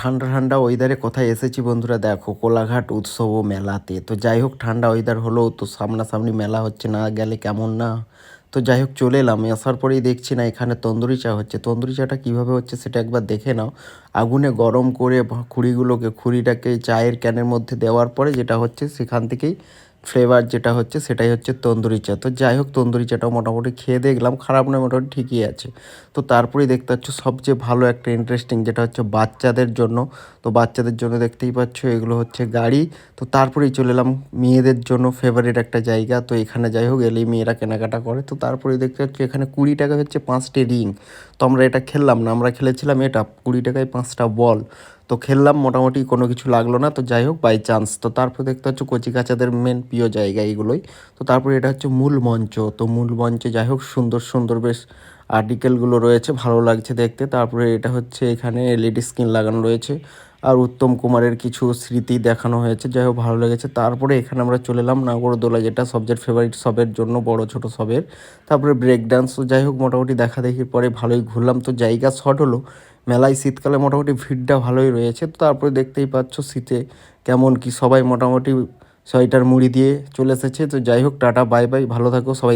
ঠান্ডা ঠান্ডা ওয়েদারে কোথায় এসেছি বন্ধুরা, দেখো কোলাঘাট উৎসব ও মেলাতে। তো যাই হোক, ঠান্ডা ওয়েদার হলেও তো সামনাসামনি মেলা হচ্ছে, না গেলে কেমন না। তো যাই হোক চলে এলাম। আসার পরেই দেখছি না এখানে তন্দুরি চা হচ্ছে। তন্দুরি চাটা কীভাবে হচ্ছে সেটা একবার দেখে নাও। আগুনে গরম করে খুঁড়িটাকে চায়ের ক্যানের মধ্যে দেওয়ার পরে যেটা হচ্ছে সেখান থেকেই ফ্লেভার যেটা হচ্ছে সেটাই হচ্ছে তন্দুরি চা। তো যাই হোক, তন্দুরি চাটাও মোটামুটি খেয়ে দেখলাম, খারাপ নয়, মোটামুটি ঠিকই আছে। তো তারপরেই দেখতে পাচ্ছ সবচেয়ে ভালো একটা ইন্টারেস্টিং যেটা হচ্ছে বাচ্চাদের জন্য। তো বাচ্চাদের জন্য দেখতেই পাচ্ছ এগুলো হচ্ছে গাড়ি। তো তারপরেই চলে এলাম মেয়েদের জন্য ফেভারিট একটা জায়গা। তো এখানে যাই হোক এলেই মেয়েরা কেনাকাটা করে। তো তারপরেই দেখতে পাচ্ছ এখানে 20 টাকা হচ্ছে 5টে রিং। তো আমরা এটা খেললাম না, আমরা খেলেছিলাম এটা 20 টাকায় 5টা বল। তো খেললাম, মোটামুটি কোনো কিছু লাগলো না। তো যাই হোক বাই চান্স। তো তারপর দেখতে পাচ্ছ কচিকাচাদের মেন প্রিয় জায়গা এইগুলোই। তো তারপরে এটা হচ্ছে মূল মঞ্চ। তো মূল মঞ্চে যাই হোক সুন্দর সুন্দর বেশ আর্টিকেলগুলো রয়েছে, ভালো লাগছে দেখতে। তারপরে এটা হচ্ছে এখানে এলইডি স্ক্রিন লাগানো রয়েছে, আর উত্তম কুমারের কিছু স্মৃতি দেখানো হয়েছে, যাই হোক ভালো লেগেছে। তারপরে এখানে আমরা চলে এলাম নাগরদোলা, যেটা সবচেয়ে ফেভারিট সবের জন্য, বড় ছোট সবের। তারপরে ব্রেক ডান্স। তো যাই হোক মোটামুটি দেখা দেখির পরে ভালোই ঘুরলাম। তো জায়গা শর্ট হলো, মেলায় শীতকালে মোটামুটি ভিড়টা ভালোই রয়েছে। তো তারপরে দেখতেই পাচ্ছ শীতে কেমন কি সবাই মোটামুটি সোয়েটার মুড়ি দিয়ে চলে এসেছে। তো যাই হোক টাটা বাই বাই, ভালো থাকো সবাই।